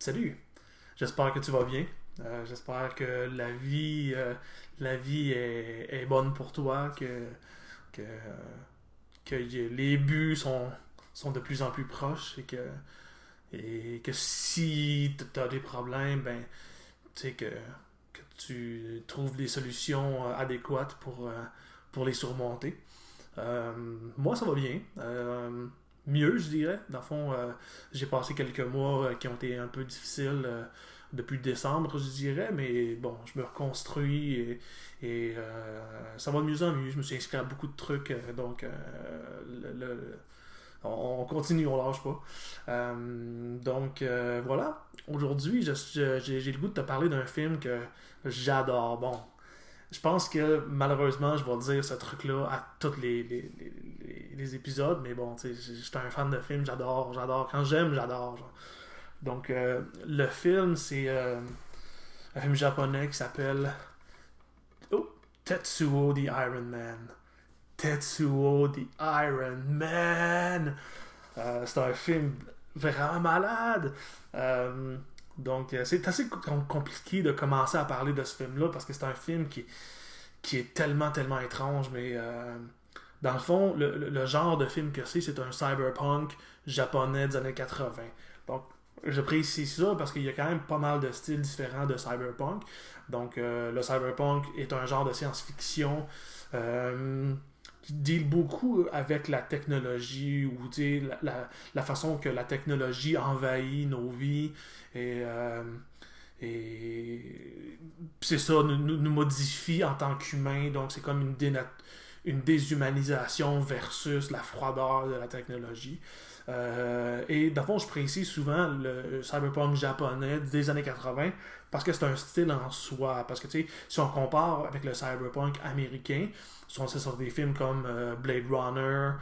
Salut, j'espère que tu vas bien. J'espère que la vie est bonne pour toi, que, les buts sont de plus en plus proches et que si tu as des problèmes, ben, tu sais que tu trouves des solutions adéquates pour les surmonter. Euh, Moi, ça va bien. Mieux, je dirais. Dans le fond, j'ai passé quelques mois qui ont été un peu difficiles depuis décembre, je dirais, mais bon, je me reconstruis ça va de mieux en mieux. Je me suis inscrit à beaucoup de trucs, donc on continue, on lâche pas. Voilà. Aujourd'hui, j'ai le goût de te parler d'un film que j'adore. Bon, je pense que malheureusement, je vais dire ce truc-là à tous les épisodes, mais bon, tu sais, j'étais un fan de film, j'adore. Quand j'aime, j'adore. Genre. Donc, le film, c'est un film japonais qui s'appelle oh, Tetsuo the Iron Man. Tetsuo the Iron Man! C'est un film vraiment malade! Euh, c'est assez compliqué de commencer à parler de ce film-là parce que c'est un film qui est tellement étrange, mais dans le fond, le genre de film que c'est un cyberpunk japonais des années 80. Donc, je précise ça parce qu'il y a quand même pas mal de styles différents de cyberpunk. Donc, le cyberpunk est un genre de science-fiction qui deal beaucoup avec la technologie ou la façon que la technologie envahit nos vies et et c'est ça, nous modifie en tant qu'humains. Donc c'est comme une déshumanisation versus la froideur de la technologie. Et dans le fond, je précise souvent le cyberpunk japonais des années 80 parce que c'est un style en soi. Parce que tu sais, si on compare avec le cyberpunk américain, si on sait sur des films comme Blade Runner,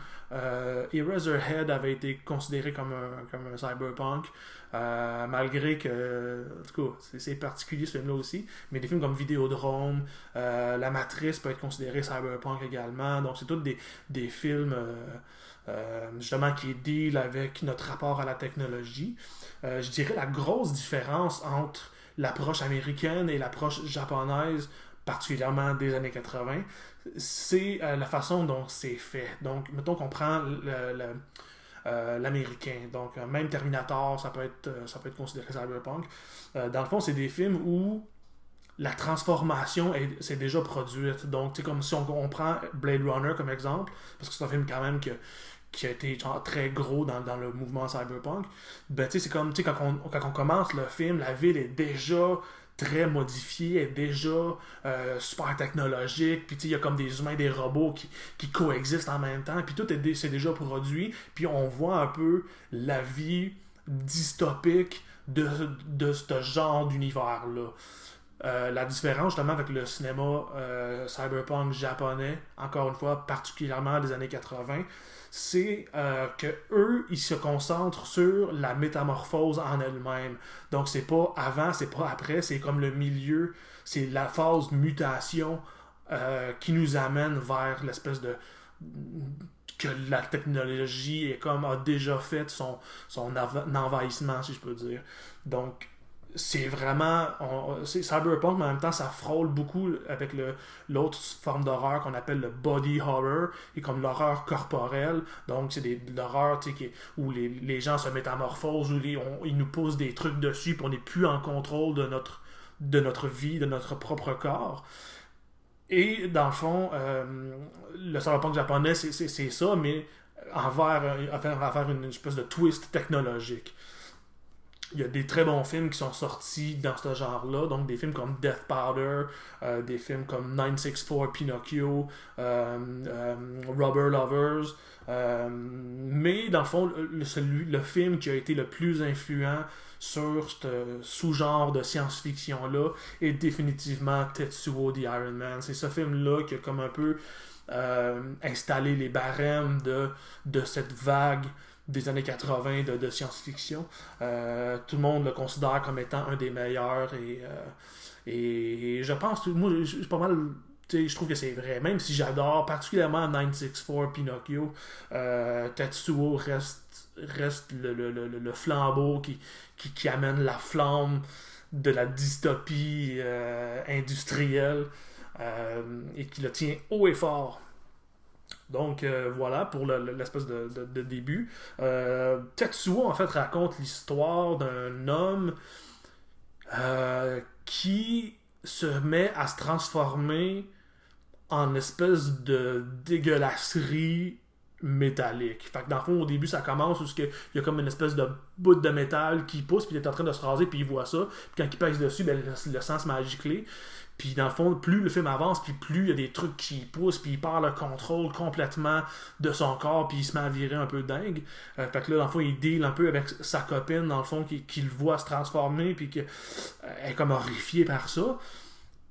Eraserhead avait été considéré comme un cyberpunk, malgré que, en tout cas, c'est particulier ce film-là aussi, mais des films comme Vidéodrome, La Matrice peut être considéré cyberpunk également, donc c'est tous des films justement qui deal avec notre rapport à la technologie. Je dirais la grosse différence entre l'approche américaine et l'approche japonaise, particulièrement des années 80, c'est la façon dont c'est fait. Donc, mettons qu'on prend l'américain. Donc, même Terminator, ça peut être considéré cyberpunk. Dans le fond, c'est des films où la transformation c'est déjà produite. Donc, c'est comme si on prend Blade Runner comme exemple, parce que c'est un film quand même qui a été genre, très gros dans le mouvement cyberpunk. Ben, tu sais, c'est comme, tu sais, quand on commence le film, la ville est déjà très modifiée, est déjà super technologique, puis tu sais, il y a comme des humains et des robots qui coexistent en même temps, puis c'est déjà produit, puis on voit un peu la vie dystopique de ce genre d'univers-là. La différence justement avec le cinéma cyberpunk japonais, encore une fois, particulièrement des années 80, c'est que eux, ils se concentrent sur la métamorphose en elle-même. Donc c'est pas avant, c'est pas après, c'est comme le milieu, c'est la phase mutation qui nous amène vers l'espèce de que la technologie est comme a déjà fait son envahissement, si je peux dire. Donc c'est vraiment c'est cyberpunk, mais en même temps ça frôle beaucoup avec l'autre forme d'horreur qu'on appelle le body horror, et comme l'horreur corporelle. Donc c'est l'horreur où les gens se métamorphosent, où ils nous posent des trucs dessus, puis on n'est plus en contrôle de notre vie, de notre propre corps. Et dans le fond, le cyberpunk japonais, c'est ça, mais envers une espèce de twist technologique. Il y a des très bons films qui sont sortis dans ce genre-là, donc des films comme Death Powder, des films comme 964 Pinocchio, Rubber Lovers, mais dans le fond, le film qui a été le plus influent sur ce sous-genre de science-fiction-là est définitivement Tetsuo the Iron Man. C'est ce film-là qui a comme un peu installé les barèmes de cette vague des années 80 de science-fiction. Tout le monde le considère comme étant un des meilleurs et je pense, moi, je suis pas mal je trouve que c'est vrai. Même si j'adore particulièrement 964 Pinocchio, Tetsuo reste le flambeau qui amène la flamme de la dystopie industrielle et qui le tient haut et fort. Donc voilà pour l'espèce de début. Tetsuo en fait raconte l'histoire d'un homme qui se met à se transformer en espèce de dégueulasserie métallique. Fait que dans le fond, au début, ça commence où il y a comme une espèce de bout de métal qui pousse, puis il est en train de se raser, puis il voit ça. Puis quand il pèse dessus, ben, le sang se met à gicler. Puis dans le fond, plus le film avance, puis plus il y a des trucs qui poussent, puis il perd le contrôle complètement de son corps, puis il se met à virer un peu dingue. Fait que là, dans le fond, il deal un peu avec sa copine, dans le fond, qui le voit se transformer, puis qu'elle est comme horrifiée par ça.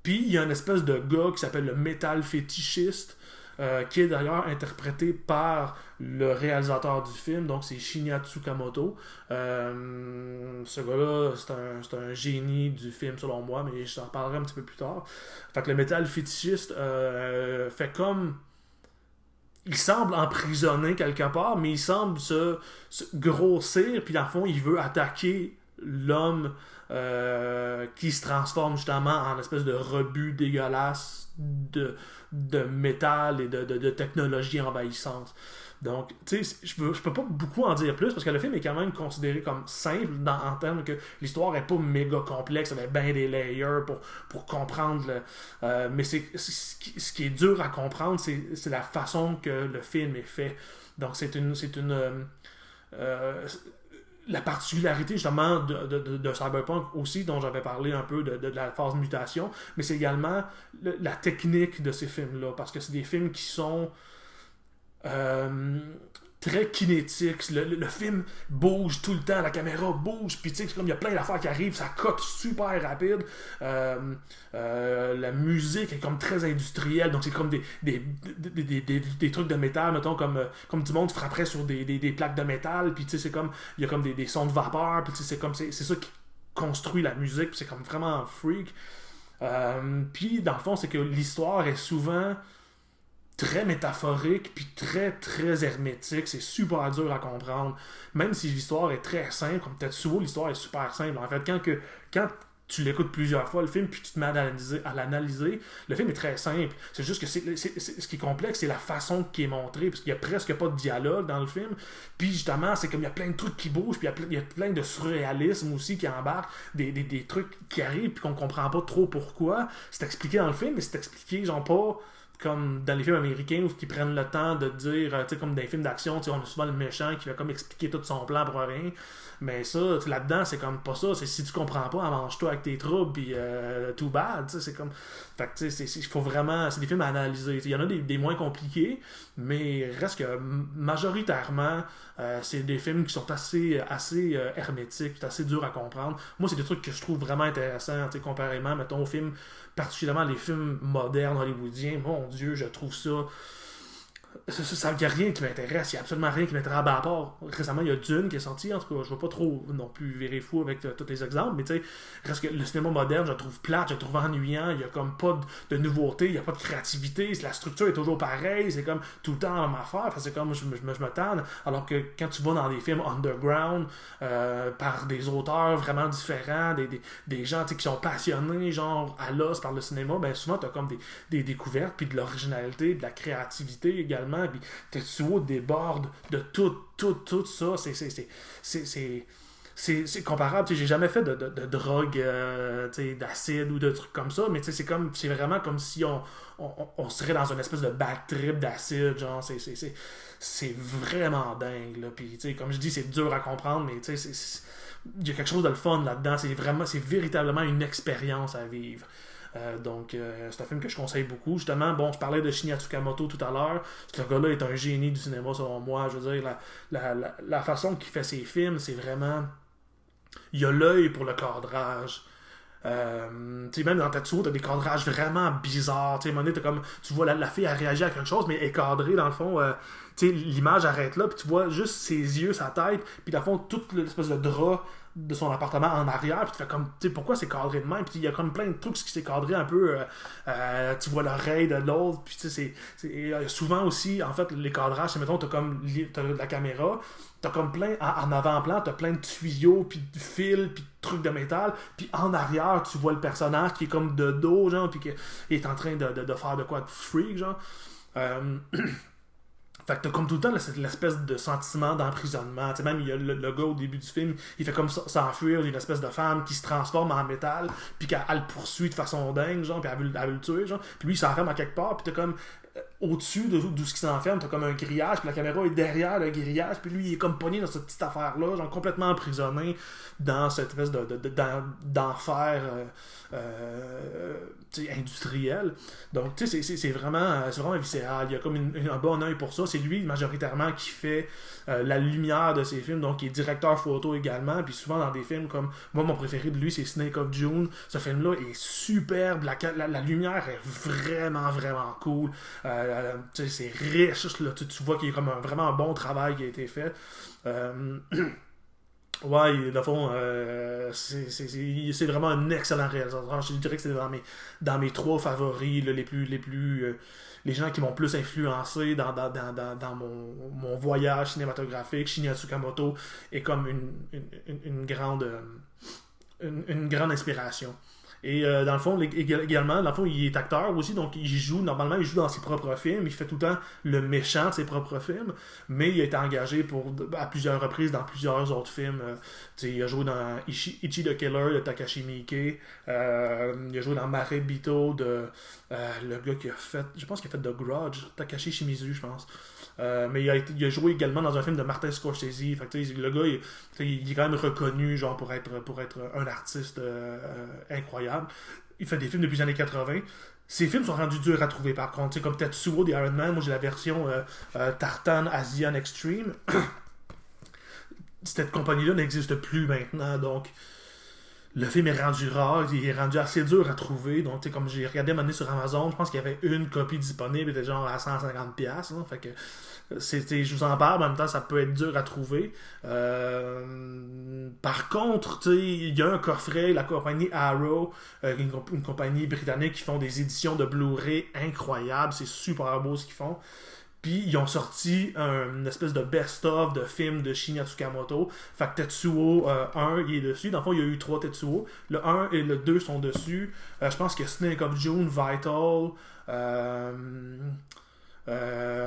Puis il y a une espèce de gars qui s'appelle le métal fétichiste, qui est d'ailleurs interprété par le réalisateur du film, donc c'est Shinya Tsukamoto. Ce gars-là, c'est un génie du film selon moi, mais je t'en parlerai un petit peu plus tard. Fait que le métal fétichiste fait comme... Il semble emprisonné quelque part, mais il semble se grossir, puis dans le fond, il veut attaquer l'homme qui se transforme justement en espèce de rebut dégueulasse de métal et de technologie envahissante. Donc, tu sais, je peux pas beaucoup en dire plus parce que le film est quand même considéré comme simple en termes que l'histoire est pas méga complexe avec bien des layers pour comprendre mais ce qui est dur à comprendre, c'est la façon que le film est fait. Donc, c'est une la particularité justement de Cyberpunk aussi, dont j'avais parlé un peu de la phase mutation, mais c'est également la technique de ces films-là, parce que c'est des films qui sont très kinétiques. Le film bouge tout le temps, la caméra bouge, puis tu sais, c'est comme il y a plein d'affaires qui arrivent, ça cote super rapide. La musique est comme très industrielle, donc c'est comme des trucs de métal, mettons, comme du monde frapperait sur des plaques de métal, puis tu sais, c'est comme, il y a comme des sons de vapeur, puis tu sais, c'est ça qui construit la musique, puis c'est comme vraiment freak. Puis dans le fond, c'est que l'histoire est souvent très métaphorique puis très très hermétique, c'est super dur à comprendre, même si l'histoire est très simple, comme peut-être souvent l'histoire est super simple. En fait, quand tu l'écoutes plusieurs fois le film puis tu te mets à l'analyser, le film est très simple. C'est juste que ce qui est complexe, c'est la façon qui est montrée, parce qu'il y a presque pas de dialogue dans le film. Puis justement, c'est comme il y a plein de trucs qui bougent, puis il y a plein de surréalisme aussi qui embarque, des trucs qui arrivent puis qu'on comprend pas trop pourquoi. C'est expliqué dans le film, mais c'est expliqué genre pas comme dans les films américains où ils prennent le temps de dire, tu sais, comme dans les films d'action, on a souvent le méchant qui va comme expliquer tout son plan pour rien. Mais ça, là-dedans, c'est comme pas ça. C'est si tu comprends pas, mange-toi avec tes troubles, puis too bad. C'est comme. Fait que, tu sais, il faut vraiment. C'est des films à analyser. Il y en a des moins compliqués, mais reste que majoritairement, c'est des films qui sont assez hermétiques, assez durs à comprendre. Moi, c'est des trucs que je trouve vraiment intéressants, comparément, mettons, aux films, particulièrement les films modernes hollywoodiens. Mon Dieu, je trouve ça. Il n'y a rien qui m'intéresse, il n'y a absolument rien qui m'intéresse à part. Récemment, il y a Dune qui est sorti, en tout cas, je ne veux pas trop non plus virer fou avec tous les exemples, mais tu sais, reste que le cinéma moderne, je le trouve plate, je le trouve ennuyant, il n'y a comme pas de nouveauté, il n'y a pas de créativité, la structure est toujours pareille, c'est comme tout le temps la même affaire, enfin, c'est comme je me tanne, alors que quand tu vas dans des films underground, par des auteurs vraiment différents, des gens qui sont passionnés, genre à l'os par le cinéma, ben souvent tu as comme des découvertes, puis de l'originalité, de la créativité également. Puis Tetsuo déborde de tout ça. C'est comparable. J'ai jamais fait de drogue, d'acide ou de trucs comme ça, mais c'est vraiment comme si on serait dans une espèce de bad trip d'acide. Genre, c'est vraiment dingue. Là. Puis, comme je dis, c'est dur à comprendre, mais il y a quelque chose de le fun là-dedans. C'est véritablement une expérience à vivre. Donc, c'est un film que je conseille beaucoup. Justement, bon, je parlais de Shinya Tsukamoto tout à l'heure. Ce gars-là est un génie du cinéma, selon moi. Je veux dire, la façon qu'il fait ses films, c'est vraiment... Il a l'œil pour le cadrage. Même dans Tetsuo, t'as des cadrages vraiment bizarres. À un moment donné, tu vois la fille a réagi à quelque chose, mais elle est cadrée dans le fond. L'image arrête là, puis tu vois juste ses yeux, sa tête, puis dans le fond, toute l'espèce de drap de son appartement en arrière, puis tu fais comme, tu sais, pourquoi c'est cadré de même, puis il y a comme plein de trucs qui s'est cadré un peu, tu vois l'oreille de l'autre, puis tu sais, souvent aussi, en fait, les cadrages, c'est, mettons, t'as la caméra, t'as comme plein, en avant-plan, t'as plein de tuyaux, puis de fils, puis de trucs de métal, puis en arrière, tu vois le personnage qui est comme de dos, genre, puis qui est en train de faire de quoi de freak, genre. Fait que t'as comme tout le temps l'espèce de sentiment d'emprisonnement. T'sais, même il y a le gars au début du film, il fait comme s'enfuir, il y a une espèce de femme qui se transforme en métal, puis qu'elle le poursuit de façon dingue, genre, puis elle veut le tuer, genre. Puis lui il s'enferme à quelque part, puis t'as comme au-dessus de ce qui s'enferme, t'as comme un grillage, puis la caméra est derrière le grillage, puis lui il est comme pogné dans cette petite affaire-là, genre complètement emprisonné dans cette espèce d'enfer industriel. Donc tu sais, c'est vraiment viscéral. Il y a comme un bon œil pour ça. C'est lui majoritairement qui fait la lumière de ses films, donc il est directeur photo également, puis souvent dans des films comme, moi mon préféré de lui c'est Snake of June. Ce film-là est superbe, la lumière est vraiment vraiment cool. C'est riche, là, tu vois qu'il y a comme vraiment un bon travail qui a été fait. Ouais, dans le fond, c'est vraiment un excellent réalisateur. Je dirais que c'est dans mes trois favoris, là, les gens qui m'ont plus influencé dans mon voyage cinématographique. Shinya Tsukamoto est comme une grande inspiration. Et dans le fond, également, dans le fond, il est acteur aussi, donc il joue dans ses propres films, il fait tout le temps le méchant de ses propres films, mais il a été engagé à plusieurs reprises dans plusieurs autres films. Il a joué dans Ichi the Killer de Takashi Miike, il a joué dans Mare Bito de le gars qui a fait, je pense qu'il a fait The Grudge, Takashi Shimizu, je pense. Mais il a joué également dans un film de Martin Scorsese. Fait que, le gars, il est quand même reconnu genre, pour être un artiste incroyable. Il fait des films depuis les années 80. Ses films sont rendus durs à trouver par contre. Comme Tetsuo des Iron Man, moi j'ai la version Tartan Asian Extreme. Cette compagnie-là n'existe plus maintenant, donc le film est rendu rare, il est rendu assez dur à trouver. Donc, comme j'ai regardé un sur Amazon, je pense qu'il y avait une copie disponible, il était genre à 150$. Là, fait que je vous en parle, en même temps, ça peut être dur à trouver. Par contre, il y a un coffret, la compagnie Arrow, une compagnie britannique qui font des éditions de Blu-ray incroyables. C'est super beau ce qu'ils font. Puis ils ont sorti une espèce de best-of de films de Shinya Tsukamoto. Fait que Tetsuo 1, il est dessus. Dans le fond, il y a eu 3 Tetsuo. Le 1 et le 2 sont dessus. Je pense que Snake of June, Vital. En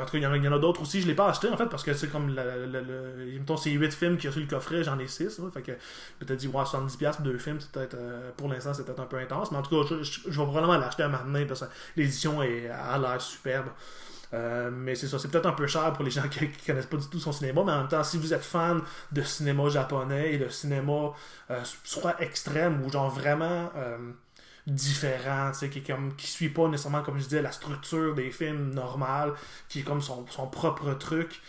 tout cas, il y en a d'autres aussi. Je ne l'ai pas acheté en fait parce que c'est comme mettons, c'est 8 films qu'il y a sur le coffret, j'en ai 6. Fait que peut-être dit 70$ pour 2 films, c'est peut-être pour l'instant c'est peut-être un peu intense. Mais en tout cas, je vais probablement l'acheter à un moment donné parce que l'édition a l'air superbe. Mais c'est ça, c'est peut-être un peu cher pour les gens qui connaissent pas du tout son cinéma, mais en même temps, si vous êtes fan de cinéma japonais et de cinéma soit extrême ou genre vraiment différent, qui suit pas nécessairement, comme je disais, la structure des films normales, qui est comme son propre truc,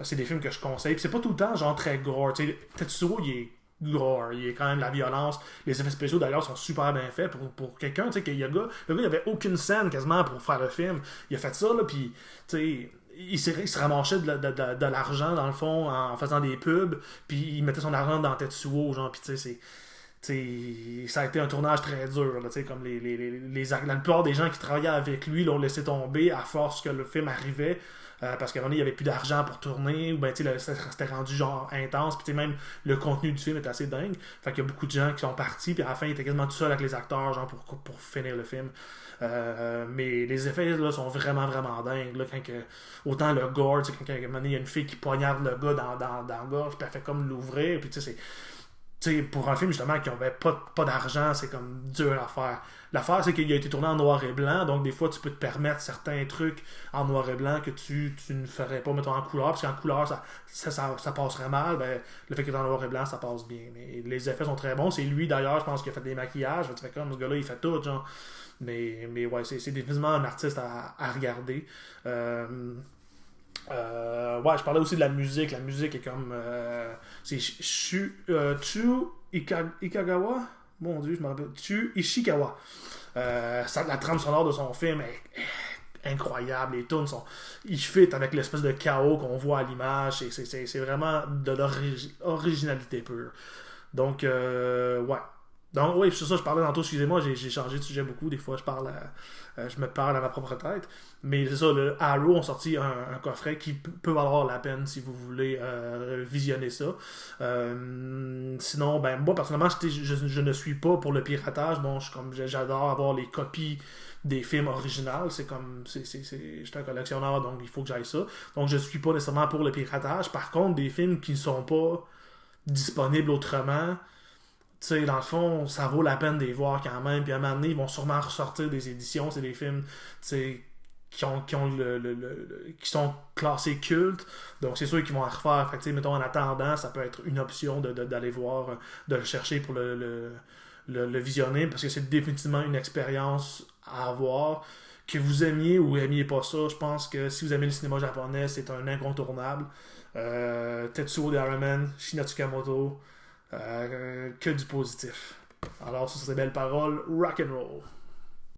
c'est des films que je conseille. Puis c'est pas tout le temps genre très gore. Tetsuo, il est gore, il y a quand même de la violence, les effets spéciaux d'ailleurs sont super bien faits pour quelqu'un, tu sais, le gars il avait aucune scène quasiment pour faire le film, il a fait ça là, puis tu sais il se ramassait de l'argent dans le fond en faisant des pubs, puis il mettait son argent dans Tetsuo, genre, puis tu sais ça a été un tournage très dur là, comme la plupart des gens qui travaillaient avec lui l'ont laissé tomber à force que le film arrivait. Parce qu'à un moment donné, il n'y avait plus d'argent pour tourner, ou ben c'était rendu genre intense, puis même le contenu du film est assez dingue. Fait qu'il y a beaucoup de gens qui sont partis, puis à la fin, il était quasiment tout seul avec les acteurs, genre pour finir le film. Mais les effets là sont vraiment vraiment dingues. Là, autant le gore, quand à un moment donné, il y a une fille qui poignarde le gars dans la gorge, puis elle fait comme l'ouvrir, puis tu sais, pour un film justement qui n'avait pas d'argent, c'est comme dur à faire. L'affaire, c'est qu'il a été tourné en noir et blanc, donc des fois tu peux te permettre certains trucs en noir et blanc que tu ne ferais pas, mettons, en couleur, parce qu'en couleur ça passerait mal. Ben, le fait qu'il est en noir et blanc, ça passe bien. Mais les effets sont très bons. C'est lui d'ailleurs, je pense, qui a fait des maquillages. Tu fais comme ce gars-là, il fait tout, genre. Mais ouais, c'est définitivement un artiste à regarder. Ouais, je parlais aussi de la musique. La musique est comme. C'est Chu Ikagawa. Mon Dieu, je me rappelle. Chu Ishikawa. La trame sonore de son film est incroyable. Les tunes ils fit avec l'espèce de chaos qu'on voit à l'image. C'est vraiment de l'originalité pure. Donc, ouais. Donc, oui, c'est ça, je parlais tantôt, excusez-moi, j'ai changé de sujet beaucoup. Des fois, je me parle à ma propre tête. Mais c'est ça, le Arrow ont sorti un coffret qui peut valoir la peine si vous voulez visionner ça. Sinon, ben, moi, personnellement, je ne suis pas pour le piratage. Bon, j'adore avoir les copies des films originaux. C'est comme, je suis un collectionneur, donc il faut que j'aille ça. Donc, je suis pas nécessairement pour le piratage. Par contre, des films qui ne sont pas disponibles autrement, tu sais, dans le fond, ça vaut la peine de les voir quand même. Puis à un moment donné, ils vont sûrement ressortir des éditions. C'est des films, tu sais, qui sont classés cultes. Donc c'est sûr qu'ils vont en refaire. Fait que, tu sais, mettons, en attendant, ça peut être une option d'aller voir, de le chercher pour le visionner. Parce que c'est définitivement une expérience à avoir. Que vous aimiez ou aimiez pas ça, je pense que si vous aimez le cinéma japonais, c'est un incontournable. Tetsuo Daraman, Shina Tsukamoto, que du positif. Alors, sur ces belles paroles, rock and roll.